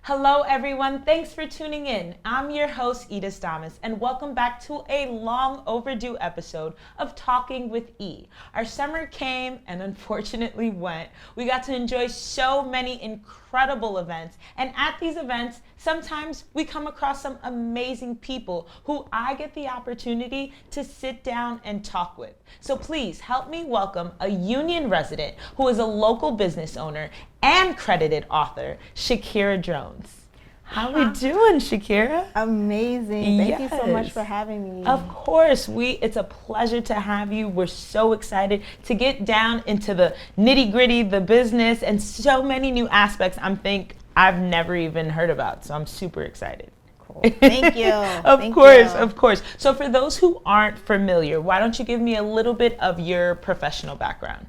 Hello, everyone. Thanks for tuning in. I'm your host, Edith Damas, and welcome back to a long overdue episode of Talking with E. Our summer came and unfortunately went. We got to enjoy so many incredible events, and at these events, sometimes we come across some amazing people who I get the opportunity to sit down and talk with. So please help me welcome a Union resident who is a local business owner and credited author, Shakira Jones. How are we doing, Shakira? Amazing. Thank you so much for having me. Of course. It's a pleasure to have you. We're so excited to get down into the nitty-gritty, the business, and so many new aspects I've never even heard about. So I'm super excited. Cool. Thank you. Of course. So for those who aren't familiar, why don't you give me a little bit of your professional background?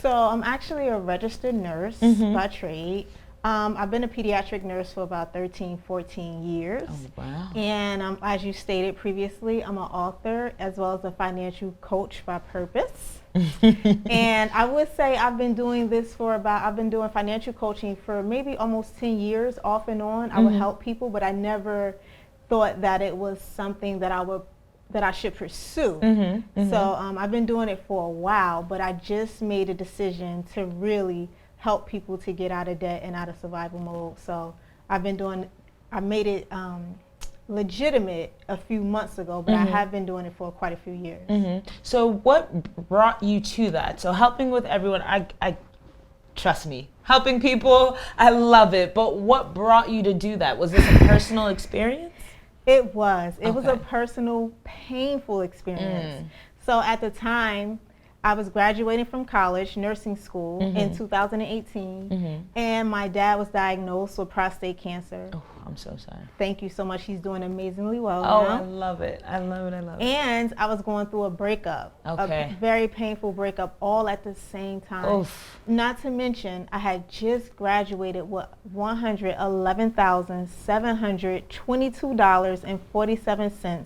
So I'm actually a registered nurse by trade. I've been a pediatric nurse for about 13, 14 years. Oh, wow. And as you stated previously, I'm an author as well as a financial coach by purpose. And I would say I've been doing financial coaching for maybe almost 10 years off and on. I would help people, but I never thought that it was something that I should pursue. So I've been doing it for a while, but I just made a decision to really help people to get out of debt and out of survival mode. So I made it legitimate a few months ago, but I have been doing it for quite a few years. So what brought you to that? So helping with everyone, I trust me, helping people, I love it. But what brought you to do that? Was this a personal experience? It was a personal, painful experience. So at the time, I was graduating from college, nursing school in 2018, and my dad was diagnosed with prostate cancer. Oh, I'm so sorry. Thank you so much. He's doing amazingly well now. now. I love it. And I was going through a breakup, a very painful breakup, all at the same time. Oof. Not to mention, I had just graduated with $111,722.47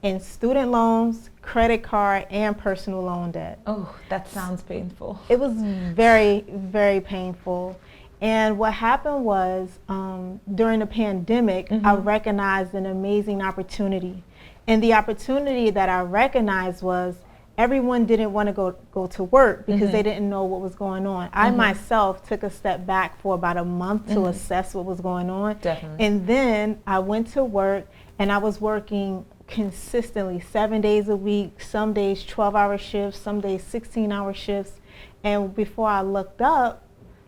in student loans, credit card, and personal loan debt. Oh, that sounds painful. It was very, very painful. And what happened was during the pandemic, I recognized an amazing opportunity. And the opportunity that I recognized was everyone didn't want to go to work because they didn't know what was going on. I myself took a step back for about a month to assess what was going on. Definitely. And then I went to work, and I was working consistently 7 days a week, some days 12-hour shifts, some days 16-hour shifts. And before I looked up,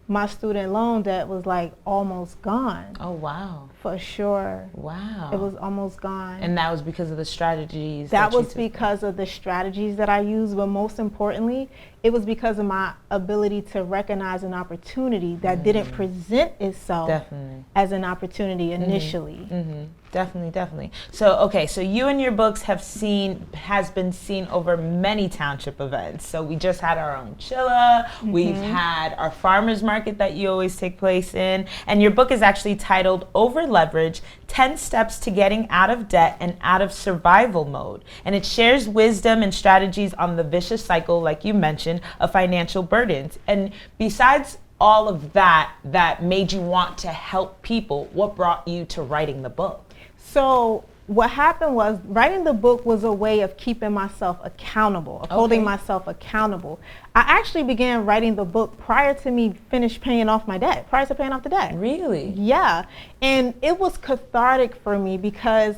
my student loan debt was like almost gone. Oh, wow. For sure. Wow. It was almost gone. And that was because of the strategies that was because of the strategies that I used, but most importantly, it was because of my ability to recognize an opportunity that didn't present itself as an opportunity initially. Definitely. So you and your books has been seen over many township events. So we just had our own Chilla, we've had our farmers market that you always take place in, and your book is actually titled Over Leverage, 10 Steps to Getting Out of Debt and Out of Survival Mode. And it shares wisdom and strategies on the vicious cycle, like you mentioned, of financial burdens. And besides all of that made you want to help people, what brought you to writing the book? So what happened was writing the book was a way of keeping myself accountable, of holding myself accountable. I actually began writing the book prior to me paying off the debt. Really? Yeah. And it was cathartic for me because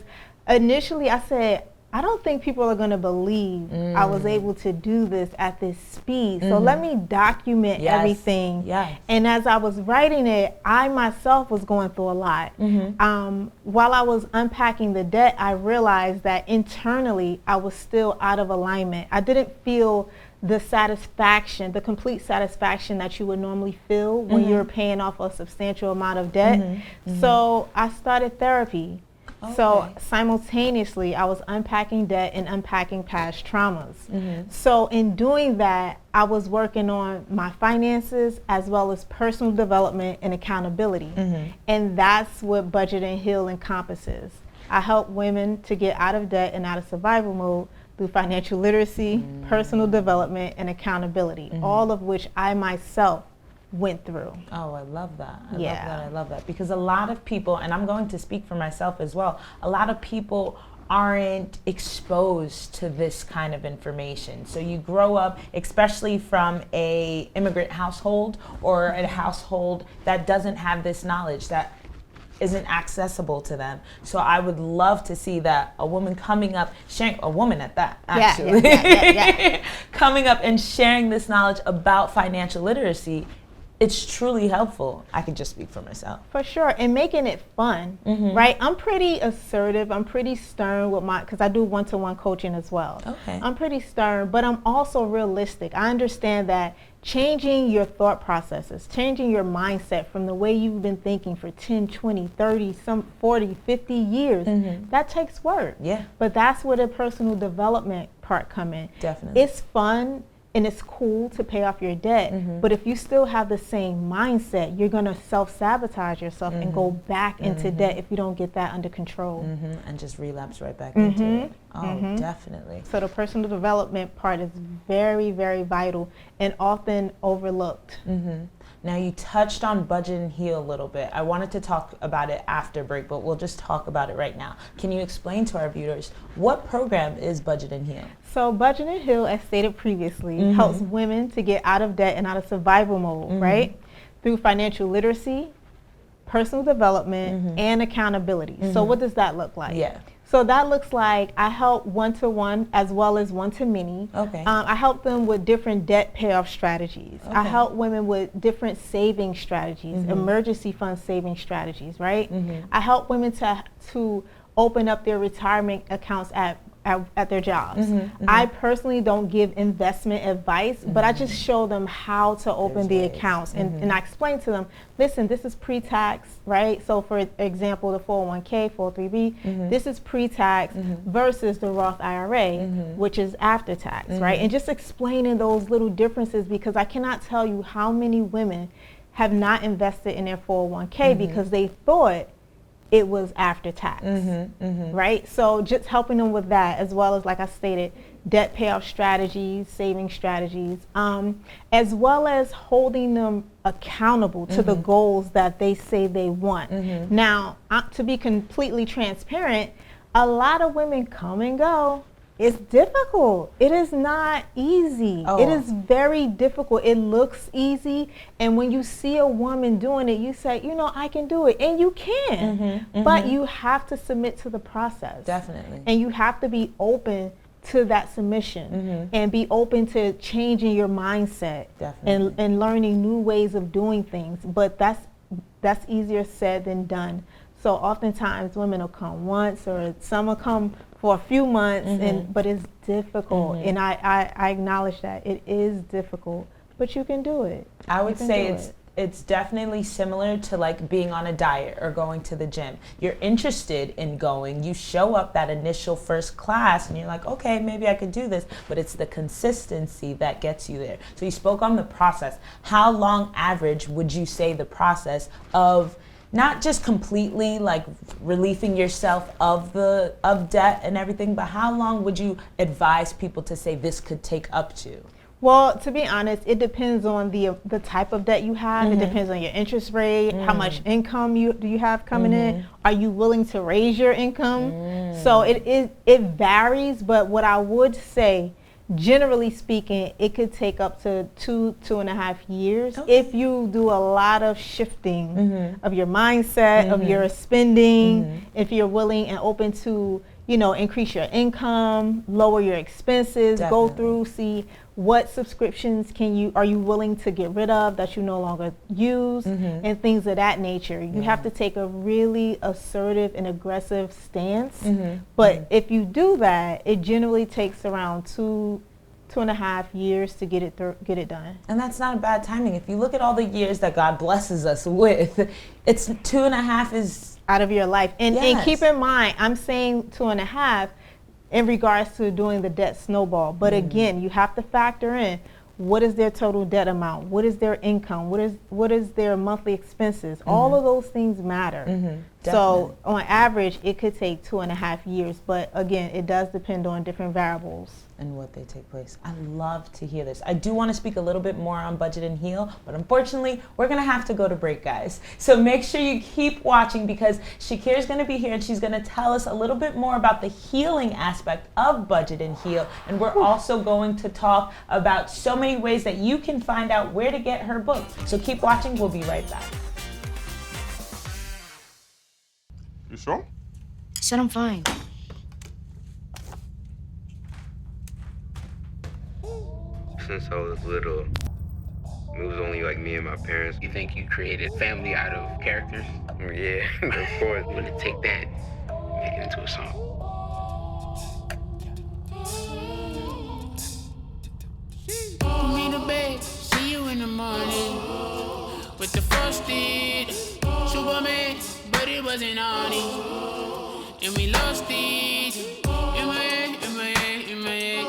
initially I said, I don't think people are going to believe I was able to do this at this speed. So let me document everything. Yes. And as I was writing it, I myself was going through a lot. While I was unpacking the debt, I realized that internally I was still out of alignment. I didn't feel the satisfaction, the complete satisfaction that you would normally feel when you're paying off a substantial amount of debt. So I started therapy. Okay. So simultaneously, I was unpacking debt and unpacking past traumas. So in doing that, I was working on my finances as well as personal development and accountability. And that's what Budget and Heal encompasses. I help women to get out of debt and out of survival mode through financial literacy, personal development, and accountability, all of which I myself went through. Oh, I love that. Yeah. I love that. Because a lot of people, and I'm going to speak for myself as well, a lot of people aren't exposed to this kind of information. So you grow up, especially from a immigrant household or a household that doesn't have this knowledge, that isn't accessible to them. So I would love to see that a woman coming up, sharing, a woman at that, actually, Yeah. coming up and sharing this knowledge about financial literacy. It's truly helpful. I can just speak for myself. For sure, and making it fun, right? I'm pretty assertive. I'm pretty stern with because I do one-to-one coaching as well. Okay. I'm pretty stern, but I'm also realistic. I understand that changing your thought processes, changing your mindset from the way you've been thinking for 10, 20, 30, some 40, 50 years, that takes work. Yeah. But that's where the personal development part come in. Definitely. It's fun. And it's cool to pay off your debt, but if you still have the same mindset, you're going to self-sabotage yourself and go back into debt if you don't get that under control. And just relapse right back into it. Oh, definitely. So the personal development part is very, very vital and often overlooked. Now, you touched on Budget and Heal a little bit. I wanted to talk about it after break, but we'll just talk about it right now. Can you explain to our viewers what program is Budget and Heal? So Budget and Heal, as stated previously, helps women to get out of debt and out of survival mode, right? Through financial literacy, personal development, and accountability. So what does that look like? Yeah. So that looks like I help one-to-one as well as one-to-many. Okay. I help them with different debt payoff strategies. I help women with different saving strategies, emergency fund saving strategies, right? I help women to open up their retirement accounts at their jobs. I personally don't give investment advice, but I just show them how to open the accounts, and I explain to them, listen, this is pre-tax, right? So for example, the 401k, 403b, this is pre-tax versus the Roth IRA, which is after tax, right? And just explaining those little differences, because I cannot tell you how many women have not invested in their 401k because they thought it was after tax, right? So just helping them with that, as well as, like I stated, debt payoff strategies, saving strategies, as well as holding them accountable to the goals that they say they want. Now, to be completely transparent, a lot of women come and go. It's difficult. It is not easy. It is very difficult. It looks easy. And when you see a woman doing it, you say, you know, I can do it. And you can. But you have to submit to the process. Definitely. And you have to be open to that submission and be open to changing your mindset and learning new ways of doing things. But that's easier said than done. So oftentimes women will come once, or some will come for a few months, but it's difficult. And I acknowledge that it is difficult, but you can do it. I would say it's definitely similar to like being on a diet or going to the gym. You're interested in going, you show up that initial first class and you're like, okay, maybe I could do this, but it's the consistency that gets you there. So you spoke on the process. How long average would you say the process of not just completely like relieving yourself of debt and everything, but how long would you advise people to say this could take up to? Well, to be honest, it depends on the type of debt you have. It depends on your interest rate, how much income do you have coming in. Are you willing to raise your income? So it varies, but what I would say, generally speaking, it could take up to 2.5 years if you do a lot of shifting of your mindset, of your spending, if you're willing and open to, you know, increase your income, lower your expenses, go through, see what subscriptions are you willing to get rid of that you no longer use, and things of that nature. You have to take a really assertive and aggressive stance. But if you do that, it generally takes around 2.5 years to get it done. And that's not a bad timing. If you look at all the years that God blesses us with, it's 2.5 is out of your life. And keep in mind, I'm saying 2.5 in regards to doing the debt snowball. But again, you have to factor in, what is their total debt amount? What is their income? What is their monthly expenses? All of those things matter. So on average, it could take 2.5 years, but again, it does depend on different variables. And what they take place. I love to hear this. I do want to speak a little bit more on Budget and Heal, but unfortunately, we're going to have to go to break, guys. So make sure you keep watching because Shakira's going to be here and she's going to tell us a little bit more about the healing aspect of Budget and Heal. And we're also going to talk about so many ways that you can find out where to get her book. So keep watching. We'll be right back. You sure? I said I'm fine. Since I was little, it was only like me and my parents. You think you created family out of characters? Yeah, of course. I'm gonna take that and make it into a song. Put me to bed, see you in the morning. With the frosted Superman, but it wasn't on it. And we lost it. In my head, in my head, in my head.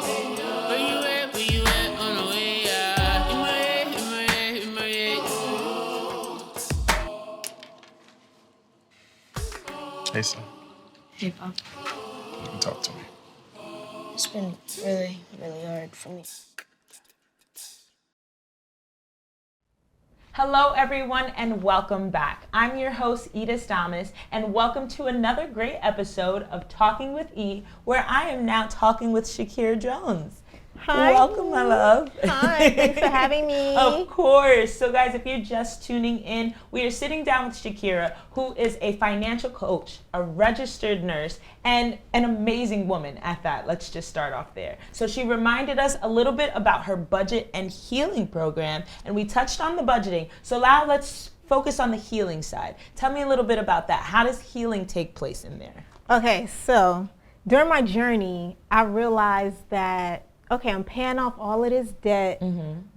Where you at on the way out? In my head, in my head, in my head. Hey, son. Hey, Pop. You can talk to me. It's been really, really hard for me. Hello, everyone, and welcome back. I'm your host, Edith Damas, and welcome to another great episode of Talking with E, where I am now talking with Shakira Jones. Hi. Welcome, my love. Hi, thanks for having me. Of course. So, guys, if you're just tuning in, we are sitting down with Shakira, who is a financial coach, a registered nurse, and an amazing woman at that. Let's just start off there. So she reminded us a little bit about her budget and healing program, and we touched on the budgeting. So now let's focus on the healing side. Tell me a little bit about that. How does healing take place in there? Okay, so during my journey, I realized that okay, I'm paying off all of this debt,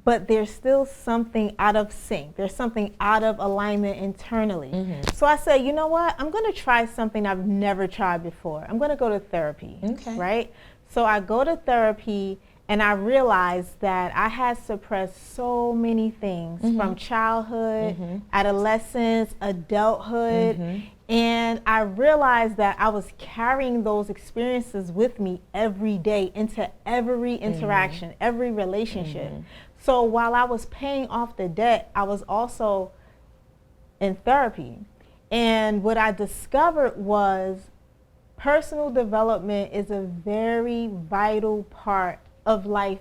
but there's still something out of sync. There's something out of alignment internally. So I said, you know what? I'm going to try something I've never tried before. I'm going to go to therapy, right? So I go to therapy and I realized that I had suppressed so many things from childhood, adolescence, adulthood, and I realized that I was carrying those experiences with me every day into every interaction, every relationship. So while I was paying off the debt, I was also in therapy. And what I discovered was personal development is a very vital part of life,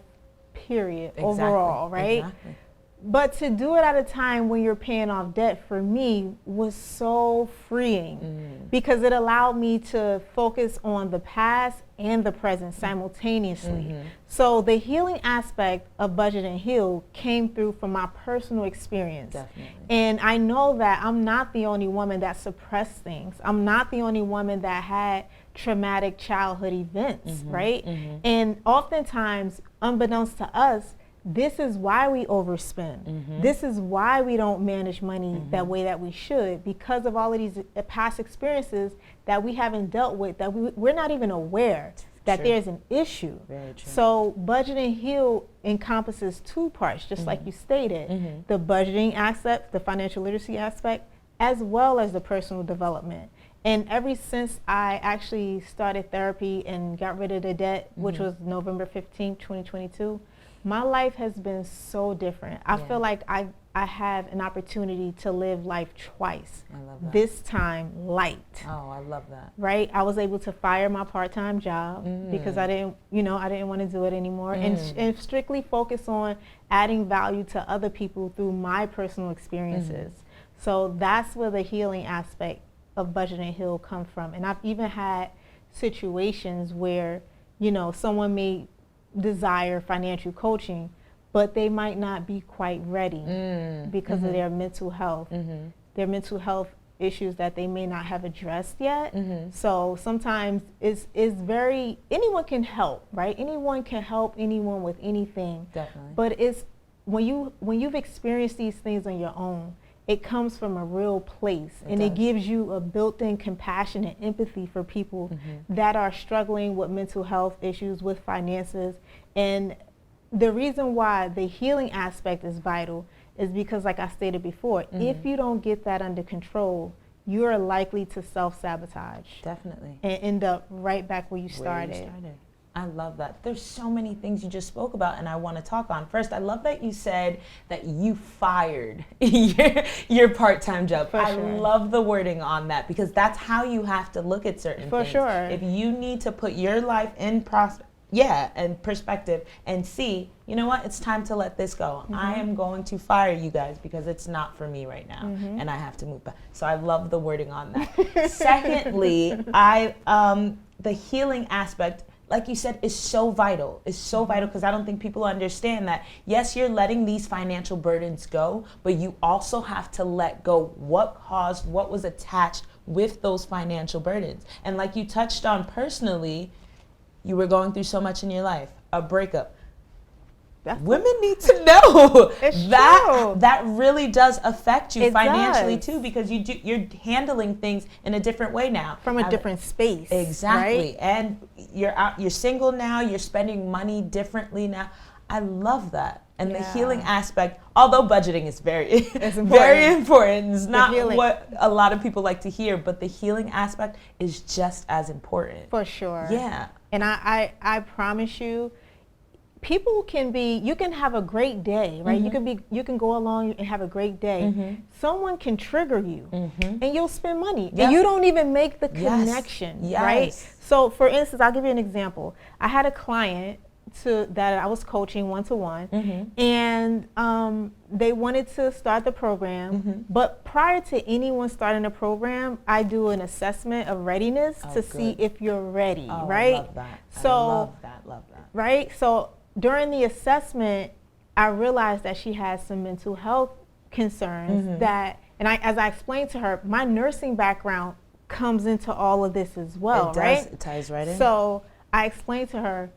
period, overall, right? Exactly. But to do it at a time when you're paying off debt for me was so freeing because it allowed me to focus on the past and the present simultaneously. So the healing aspect of Budget and Heal came through from my personal experience. Definitely. And I know that I'm not the only woman that suppressed things. I'm not the only woman that had traumatic childhood events, right? And oftentimes, unbeknownst to us, this is why we overspend. This is why we don't manage money that way that we should, because of all of these past experiences that we haven't dealt with, that we're not even aware that there's an issue. Very true. So Budget and Heal encompasses two parts, just like you stated, the budgeting aspect, the financial literacy aspect, as well as the personal development. And ever since I actually started therapy and got rid of the debt, which was November 15th, 2022, my life has been so different. I feel like I have an opportunity to live life twice. I love that. This time light. Oh, I love that. Right? I was able to fire my part-time job because I didn't want to do it anymore and strictly focus on adding value to other people through my personal experiences. So that's where the healing aspect of Budget and Heal come from. And I've even had situations where, someone may desire financial coaching, but they might not be quite ready because of their mental health, their mental health issues that they may not have addressed yet. So sometimes anyone can help, right? Anyone can help anyone with anything. Definitely. But it's when you've experienced these things on your own, it comes from a real place, it gives you a built-in compassion and empathy for people that are struggling with mental health issues, with finances. And the reason why the healing aspect is vital is because, like I stated before, if you don't get that under control, you're likely to self-sabotage. Definitely. And end up right back where you started. I love that. There's so many things you just spoke about and I want to talk on. First, I love that you said that you fired your part-time job. I love the wording on that because that's how you have to look at certain things. For sure. If you need to put your life in and perspective and see, you know what, it's time to let this go. I am going to fire you guys because it's not for me right now and I have to move back. So I love the wording on that. Secondly, the healing aspect, like you said, is so vital. It's so vital because I don't think people understand that, yes, you're letting these financial burdens go, but you also have to let go what was attached with those financial burdens. And like you touched personally, you were going through so much in your life, a breakup. Women need to know that really does affect you financially too, because you're handling things in a different way now, from a different space. Exactly, right? and you're single now. You're spending money differently now. I love that, and the healing aspect. Although budgeting is very important. It's not what a lot of people like to hear, but the healing aspect is just as important. For sure. Yeah, and I promise you. You can have a great day, right? You can go along and have a great day. Someone can trigger you and you'll spend money and you don't even make the connection, right? So for instance, I'll give you an example. I had a client that I was coaching one-to-one and they wanted to start the program, but prior to anyone starting the program, I do an assessment of readiness to see if you're ready, right? I love that. So, love that. Right? So during the assessment, I realized that she has some mental health concerns as I explained to her, my nursing background comes into all of this as well, right? It ties right in. So I explained to her,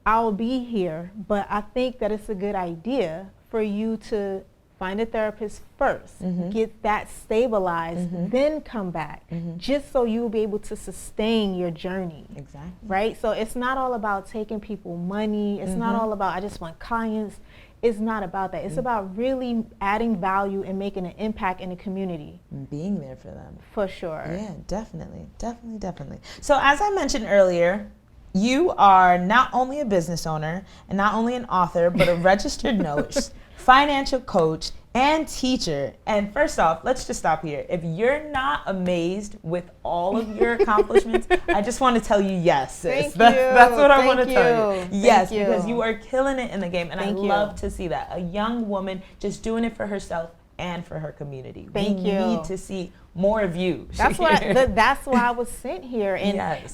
I'll be here, but I think that it's a good idea for you to find a therapist first, get that stabilized, then come back, just so you'll be able to sustain your journey. Exactly. Right? So it's not all about taking people money. It's not all about, I just want clients. It's not about that. It's about really adding value and making an impact in the community. Being there for them. For sure. Yeah, definitely. So as I mentioned earlier, you are not only a business owner and not only an author, but a registered nurse, financial coach, and teacher. And first off, let's just stop here. If you're not amazed with all of your accomplishments, I just want to tell you yes, sis. That's what I want to tell you. Yes, because you are killing it in the game. And I love to see that. A young woman just doing it for herself and for her community. We need to see more of you. That's why I was sent here.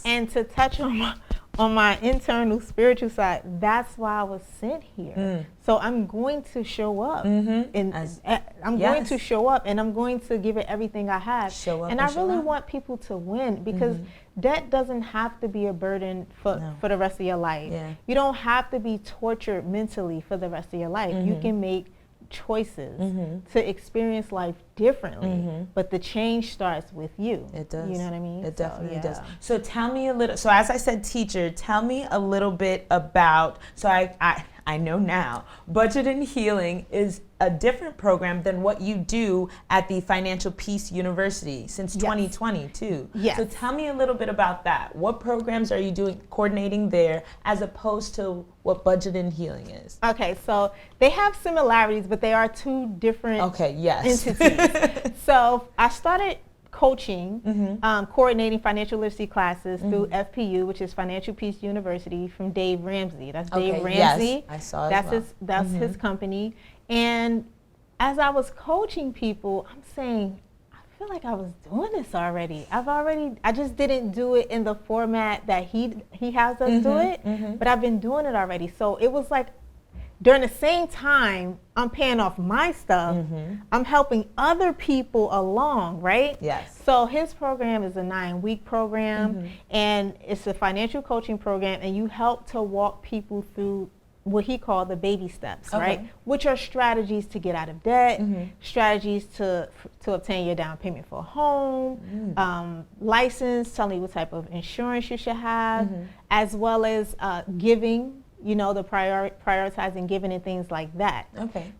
And to touch on my internal spiritual side, that's why I was sent here. So I'm going to show up, and I'm going to show up, and I'm going to give it everything I have. And I really want people to win, because debt doesn't have to be a burden for the rest of your life. You don't have to be tortured mentally for the rest of your life. You can make choices to experience life differently, but the change starts with you. It does. You know what I mean? It definitely does. So tell me a little, so as I said, teacher, tell me a little bit about, so I know now, Budget and Healing is a different program than what you do at the Financial Peace University since 2020 too. So tell me a little bit about that. What programs are you coordinating there as opposed to what Budget and Healing is? Okay, so they have similarities, but they are two different entities. So I started coaching, coordinating financial literacy classes through FPU, which is Financial Peace University, from Dave Ramsey. That's Dave Ramsey. Yes, I saw it. That's his company. And as I was coaching people, I'm saying, I feel like I was doing this already. I just didn't do it in the format that he has us do it, but I've been doing it already. So it was like, during the same time, I'm paying off my stuff, I'm helping other people along, right? Yes. So his program is a 9-week program, and it's a financial coaching program, and you help to walk people through what he called the baby steps, right? Which are strategies to get out of debt, strategies to obtain your down payment for a home, license, telling you what type of insurance you should have, as well as giving, the prioritizing giving and things like that.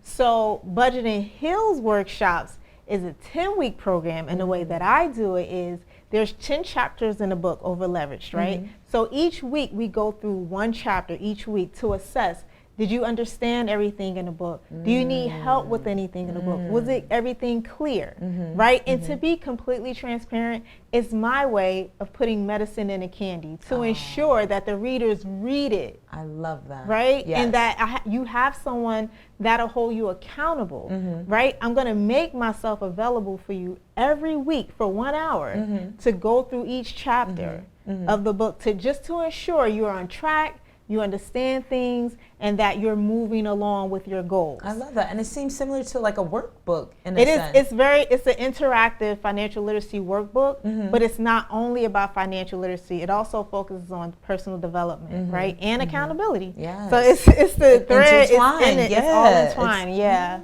So Budget and Heal's workshops is a 10-week program, and the way that I do it is there's 10 chapters in the book over leveraged, right? So each week we go through one chapter each week to assess, did you understand everything in the book? Do you need help with anything in the book? Was it everything clear, right? And to be completely transparent, it's my way of putting medicine in a candy to ensure that the readers read it. I love that. Right? Yes. And that you have someone that'll hold you accountable, right? I'm going to make myself available for you every week for 1 hour to go through each chapter of the book to ensure you're on track, you understand things, and that you're moving along with your goals. I love that. And it seems similar to like a workbook in a sense. It's an interactive financial literacy workbook, but it's not only about financial literacy. It also focuses on personal development, right? And accountability. Yes. So it's the thread, it's in it, Yes. it's all entwined, yeah.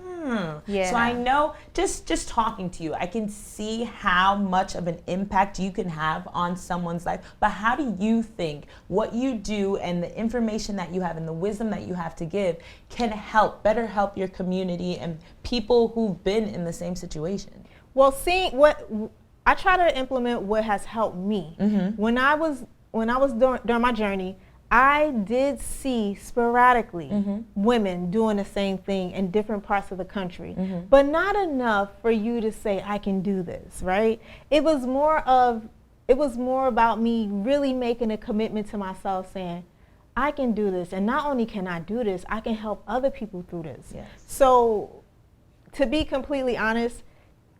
Yeah. So I know, just talking to you, I can see how much of an impact you can have on someone's life. But how do you think what you do and the information that you have and the wisdom that you have to give can better help your community and people who've been in the same situation? Well, I try to implement what has helped me. When I was during my journey, I did see sporadically women doing the same thing in different parts of the country, but not enough for you to say, I can do this, right? It was more about me really making a commitment to myself saying, I can do this. And not only can I do this, I can help other people through this. Yes. So to be completely honest,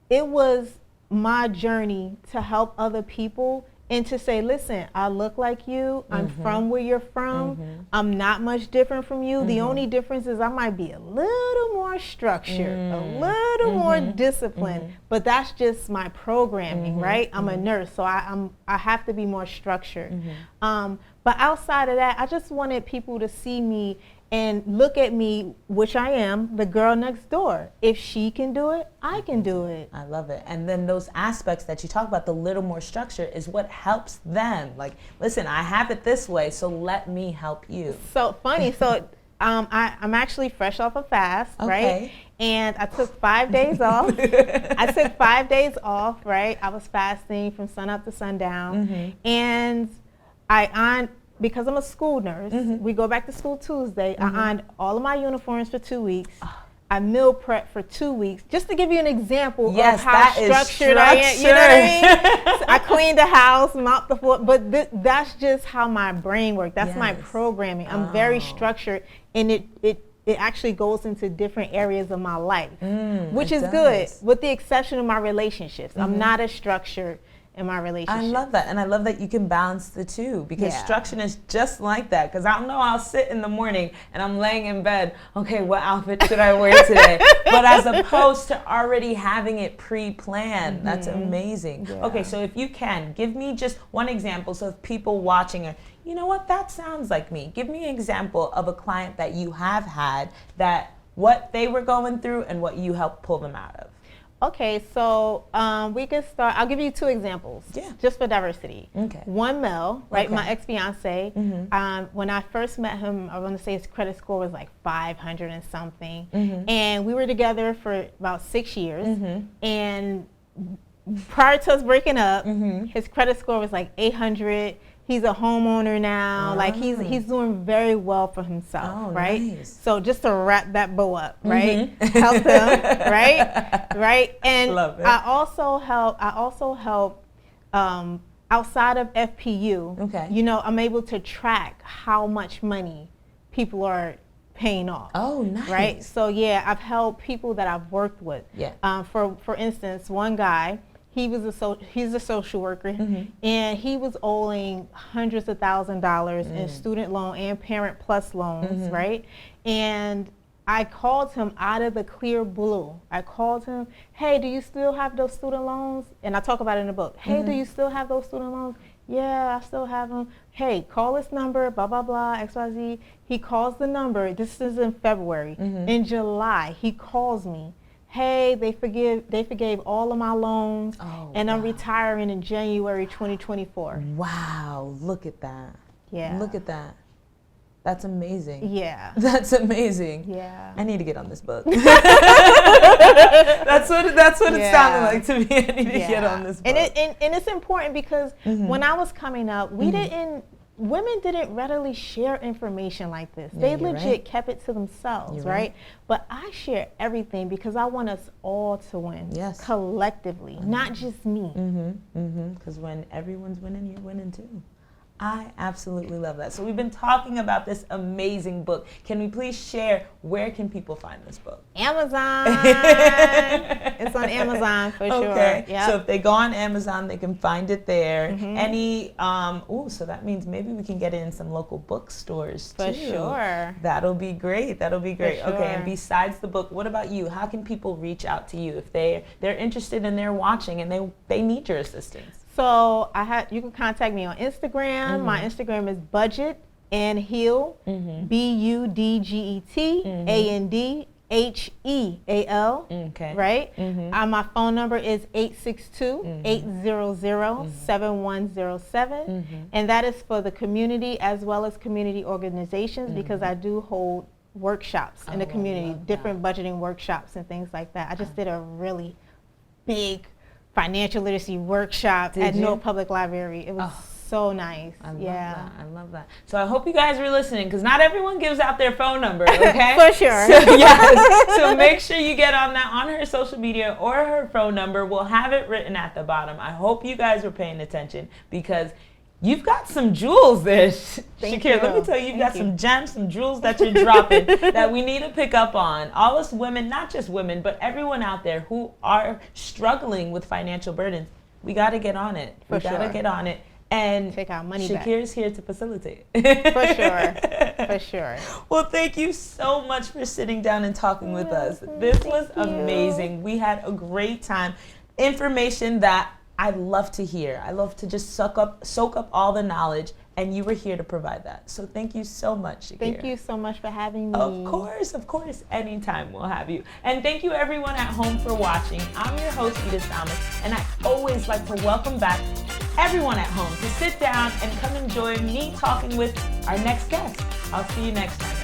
it was my journey to help other people and to say, listen, I look like you. I'm from where you're from. I'm not much different from you. The only difference is I might be a little more structured, a little more disciplined, but that's just my programming, right? I'm a nurse, so I have to be more structured. But outside of that, I just wanted people to see me and look at me, which I am, the girl next door. If she can do it, I can do it. I love it. And then those aspects that you talk about, the little more structure, is what helps them. Like, listen, I have it this way, so let me help you. So funny. So I'm actually fresh off a fast, right? And I took 5 days off. I took 5 days off, right? I was fasting from sun up to sundown. And because I'm a school nurse, we go back to school Tuesday. I ironed all of my uniforms for 2 weeks. I meal prep for 2 weeks, just to give you an example of how structured I am. You know what I mean? So I cleaned the house, mopped the floor, but that's just how my brain works. That's my programming. I'm very structured, and it actually goes into different areas of my life, which is good, with the exception of my relationships. I'm not as structured in my relationship. I love that. And I love that you can balance the two, because structure is just like that. Because I know I'll sit in the morning and I'm laying in bed, okay, what outfit should I wear today? But as opposed to already having it pre-planned, that's amazing. Okay, so if you can, give me just one example. So if people watching are, you know what, that sounds like me. Give me an example of a client that you have had, that what they were going through and what you helped pull them out of. Okay, so we could start. I'll give you 2 examples, just for diversity. Okay. One male, right? My ex-fiance. When I first met him, I want to say his credit score was like 500 and something, and we were together for about 6 years. And prior to us breaking up, his credit score was like 800. He's a homeowner now. Like he's doing very well for himself, right? Nice. So just to wrap that bow up, right? Help him, right? And love it. I also help outside of FPU. Okay. You know, I'm able to track how much money people are paying off. Oh, nice. Right? So yeah, I've helped people that I've worked with. Yeah. For instance, one guy, he's a social worker, and he was owing hundreds of $1,000s in student loan and Parent Plus loans, right? And I called him out of the clear blue. I called him, hey, do you still have those student loans? And I talk about it in the book. Hey, do you still have those student loans? Yeah, I still have them. Hey, call this number, blah, blah, blah, XYZ. He calls the number. This is in February. In July, he calls me. Hey, they forgave all of my loans, and I'm retiring in January 2024. Wow, look at that. Yeah. Look at that. That's amazing. Yeah. That's amazing. Yeah. I need to get on this book. That's what it sounded like to me. I need to get on this book. And it's important because when I was coming up, women didn't readily share information like this. They legit kept it to themselves, right? But I share everything because I want us all to win. Yes. Collectively, not just me. Because when everyone's winning, you're winning too. I absolutely love that. So we've been talking about this amazing book. Can we please share, where can people find this book? Amazon. It's on Amazon for sure. Okay. Yep. So if they go on Amazon, they can find it there. So that means maybe we can get it in some local bookstores too. For sure. That'll be great. Okay. Sure. And besides the book, what about you? How can people reach out to you if they're interested and they're watching and they need your assistance? So you can contact me on Instagram. My Instagram is Budget and Heal, BUDGET ANDHEAL. Okay. Right? My phone number is 862-800-7107. And that is for the community as well as community organizations because I do hold workshops in the community, different budgeting workshops and things like that. I just did a really big financial literacy workshop at No Public Library. It was so nice. I love that. So I hope you guys are listening because not everyone gives out their phone number, okay? For sure. So make sure you get on her social media or her phone number. We'll have it written at the bottom. I hope you guys were paying attention because you've got some jewels there, Shakira. Let me tell you, you've got some gems, some jewels that you're dropping that we need to pick up on. All us women, not just women, but everyone out there who are struggling with financial burdens, we got to get on it. We got to get on it. And take our money Shakira's here to facilitate. For sure. Well, thank you so much for sitting down and talking with us. This was amazing. We had a great time. Information that I love to hear. I love to just soak up all the knowledge, and you were here to provide that. So thank you so much, Shakira. Thank you so much for having me. Of course. Anytime we'll have you. And thank you everyone at home for watching. I'm your host, Edith Thomas, and I always like to welcome back everyone at home to sit down and come and join me talking with our next guest. I'll see you next time.